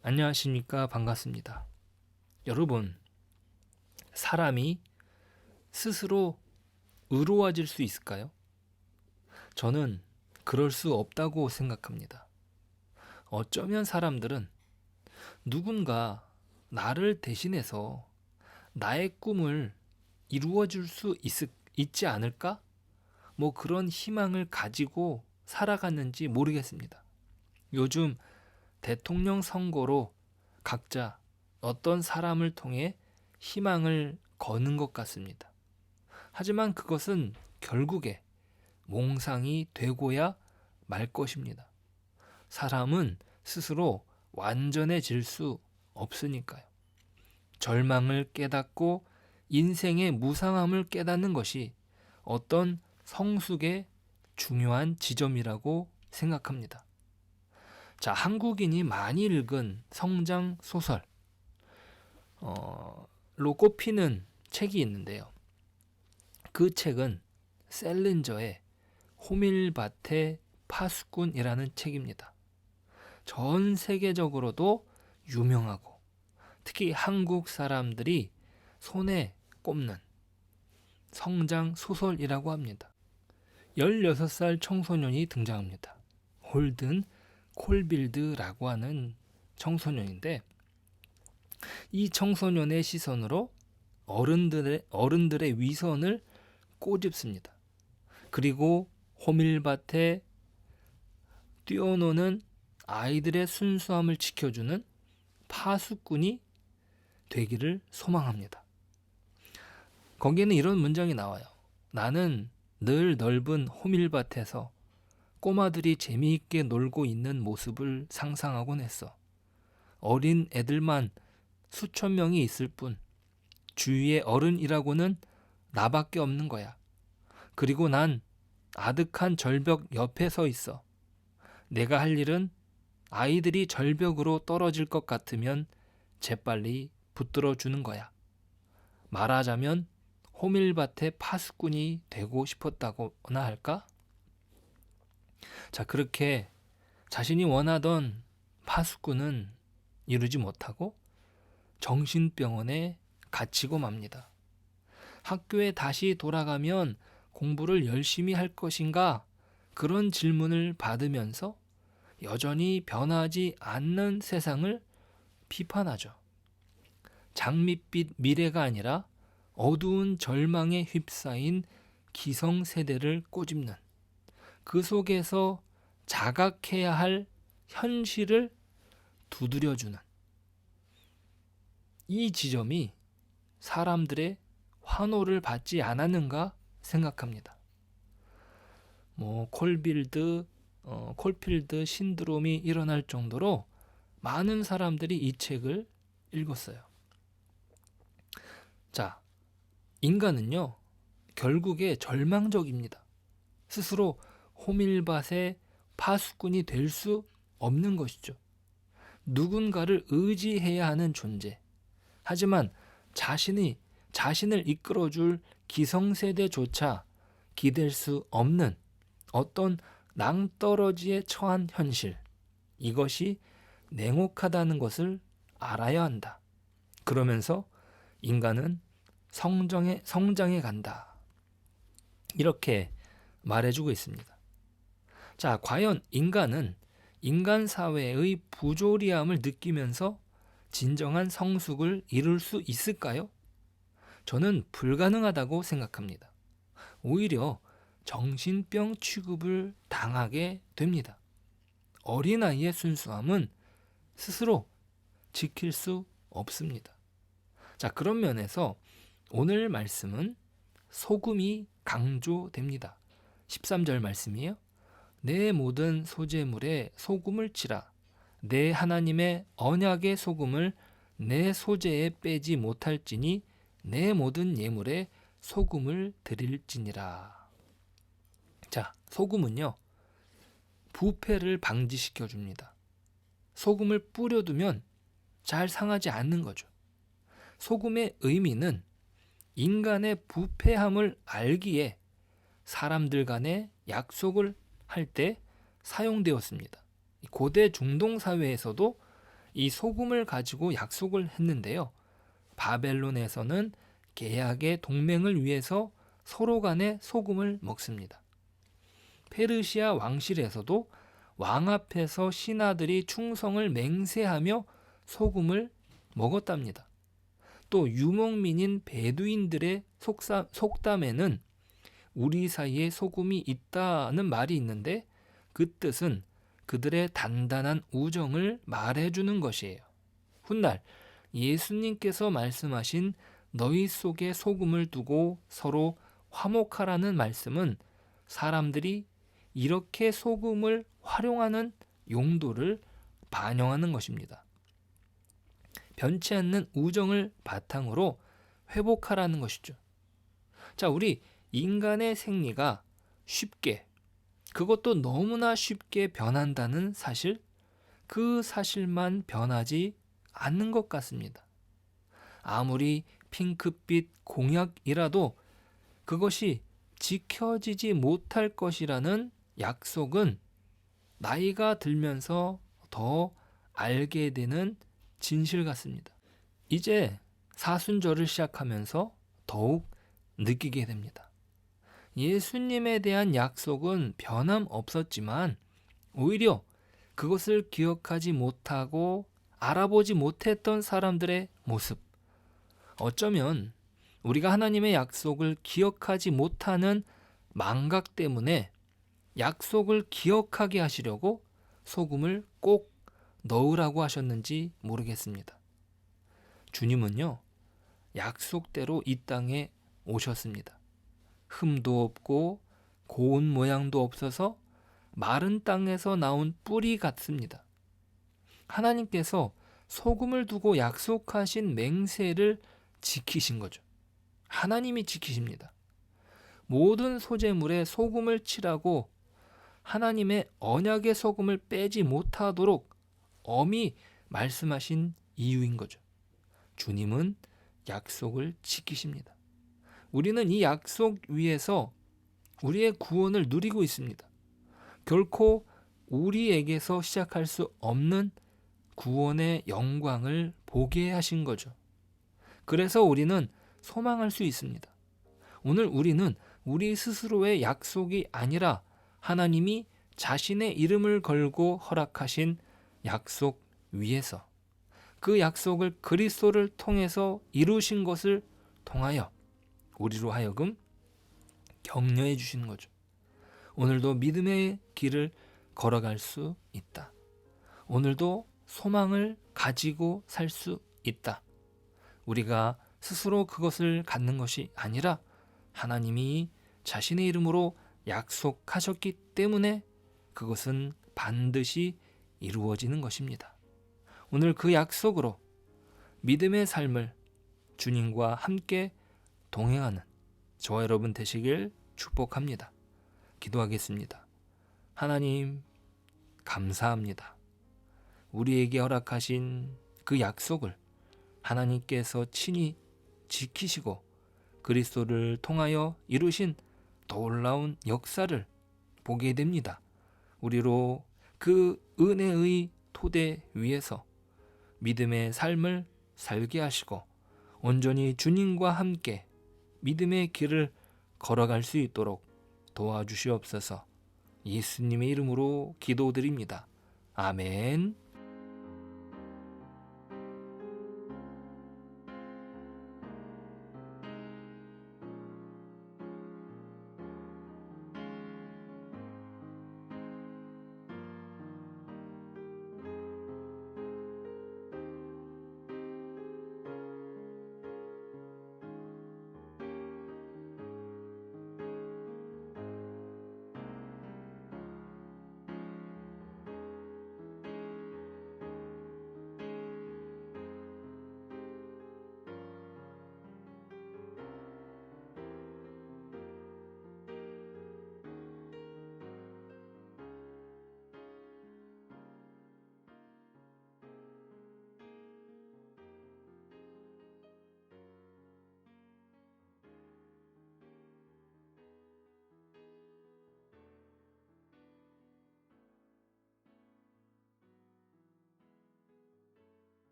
안녕하십니까. 반갑습니다. 여러분, 사람이 스스로 의로워질 수 있을까요? 저는 그럴 수 없다고 생각합니다. 어쩌면 사람들은 누군가 나를 대신해서 나의 꿈을 이루어줄 수 있지 않을까? 뭐 그런 희망을 가지고 살아갔는지 모르겠습니다. 요즘 대통령 선거로 각자 어떤 사람을 통해 희망을 거는 것 같습니다. 하지만 그것은 결국에 몽상이 되고야 말 것입니다. 사람은 스스로 완전해질 수 없으니까요. 절망을 깨닫고 인생의 무상함을 깨닫는 것이 어떤 성숙의 중요한 지점이라고 생각합니다. 자, 한국인이 많이 읽은 성장 소설, 로 꼽히는 책이 있는데요. 그 책은 셀린저의 호밀밭의 파수꾼이라는 책입니다. 전 세계적으로도 유명하고 특히 한국 사람들이 손에 꼽는 성장 소설이라고 합니다. 16살 청소년이 등장합니다. 홀든 콜빌드라고 하는 청소년인데 이 청소년의 시선으로 어른들의 위선을 꼬집습니다. 그리고 호밀밭에 뛰어노는 아이들의 순수함을 지켜주는 파수꾼이 되기를 소망합니다. 거기에는 이런 문장이 나와요. 나는 늘 넓은 호밀밭에서 꼬마들이 재미있게 놀고 있는 모습을 상상하곤 했어. 어린 애들만 수천 명이 있을 뿐 주위에 어른이라고는 나밖에 없는 거야. 그리고 난 아득한 절벽 옆에 서 있어. 내가 할 일은 아이들이 절벽으로 떨어질 것 같으면 재빨리 붙들어 주는 거야. 말하자면 호밀밭의 파수꾼이 되고 싶었다거나 할까? 자, 그렇게 자신이 원하던 파수꾼은 이루지 못하고 정신병원에 갇히고 맙니다. 학교에 다시 돌아가면 공부를 열심히 할 것인가? 그런 질문을 받으면서 여전히 변하지 않는 세상을 비판하죠. 장밋빛 미래가 아니라 어두운 절망에 휩싸인 기성세대를 꼬집는 그 속에서 자각해야 할 현실을 두드려주는 이 지점이 사람들의 환호를 받지 않았는가 생각합니다. 콜필드 신드롬이 일어날 정도로 많은 사람들이 이 책을 읽었어요. 자, 인간은요, 결국에 절망적입니다. 스스로 호밀밭의 파수꾼이 될 수 없는 것이죠. 누군가를 의지해야 하는 존재. 하지만 자신을 이끌어줄 기성세대조차 기댈 수 없는 어떤 낭떠러지에 처한 현실. 이것이 냉혹하다는 것을 알아야 한다. 그러면서 인간은 성장해 간다. 이렇게 말해주고 있습니다. 자, 과연 인간은 인간 사회의 부조리함을 느끼면서 진정한 성숙을 이룰 수 있을까요? 저는 불가능하다고 생각합니다. 오히려 정신병 취급을 당하게 됩니다. 어린아이의 순수함은 스스로 지킬 수 없습니다. 자, 그런 면에서 오늘 말씀은 소금이 강조됩니다. 13절 말씀이에요. 내 모든 소재물에 소금을 치라. 내 하나님의 언약의 소금을 내 소재에 빼지 못할지니 내 모든 예물에 소금을 드릴지니라. 자, 소금은요, 부패를 방지시켜 줍니다. 소금을 뿌려두면 잘 상하지 않는 거죠. 소금의 의미는 인간의 부패함을 알기에 사람들 간에 약속을 할 때 사용되었습니다. 고대 중동 사회에서도 이 소금을 가지고 약속을 했는데요. 바벨론에서는 계약의 동맹을 위해서 서로 간에 소금을 먹습니다. 페르시아 왕실에서도 왕 앞에서 신하들이 충성을 맹세하며 소금을 먹었답니다. 또 유목민인 베두인들의 속담에는 우리 사이에 소금이 있다는 말이 있는데 그 뜻은 그들의 단단한 우정을 말해주는 것이에요. 훗날 예수님께서 말씀하신 너희 속에 소금을 두고 서로 화목하라는 말씀은 사람들이 이렇게 소금을 활용하는 용도를 반영하는 것입니다. 변치 않는 우정을 바탕으로 회복하라는 것이죠. 자, 우리 인간의 생리가 쉽게, 그것도 너무나 쉽게 변한다는 사실, 그 사실만 변하지 않는 것 같습니다. 아무리 핑크빛 공약이라도 그것이 지켜지지 못할 것이라는 약속은 나이가 들면서 더 알게 되는 진실 같습니다. 이제 사순절을 시작하면서 더욱 느끼게 됩니다. 예수님에 대한 약속은 변함없었지만 오히려 그것을 기억하지 못하고 알아보지 못했던 사람들의 모습, 어쩌면 우리가 하나님의 약속을 기억하지 못하는 망각 때문에 약속을 기억하게 하시려고 소금을 꼭 넣으라고 하셨는지 모르겠습니다. 주님은요, 약속대로 이 땅에 오셨습니다. 흠도 없고 고운 모양도 없어서 마른 땅에서 나온 뿌리 같습니다. 하나님께서 소금을 두고 약속하신 맹세를 지키신 거죠. 하나님이 지키십니다. 모든 소재물에 소금을 칠하고 하나님의 언약의 소금을 빼지 못하도록 엄히 말씀하신 이유인 거죠. 주님은 약속을 지키십니다. 우리는 이 약속 위에서 우리의 구원을 누리고 있습니다. 결코 우리에게서 시작할 수 없는 구원의 영광을 보게 하신 거죠. 그래서 우리는 소망할 수 있습니다. 오늘 우리는 우리 스스로의 약속이 아니라 하나님이 자신의 이름을 걸고 허락하신 약속 위에서 그 약속을 그리스도를 통해서 이루신 것을 통하여 우리로 하여금 격려해 주시는 거죠. 오늘도 믿음의 길을 걸어갈 수 있다. 오늘도 소망을 가지고 살 수 있다. 우리가 스스로 그것을 갖는 것이 아니라 하나님이 자신의 이름으로 약속하셨기 때문에 그것은 반드시 이루어지는 것입니다. 오늘 그 약속으로 믿음의 삶을 주님과 함께 동행하는 저와 여러분 되시길 축복합니다. 기도하겠습니다. 하나님, 감사합니다. 우리에게 허락하신 그 약속을 하나님께서 친히 지키시고 그리스도를 통하여 이루신 놀라운 역사를 보게 됩니다. 우리로 그 은혜의 토대 위에서 믿음의 삶을 살게 하시고 온전히 주님과 함께 믿음의 길을 걸어갈 수 있도록 도와주시옵소서. 예수님의 이름으로 기도드립니다. 아멘.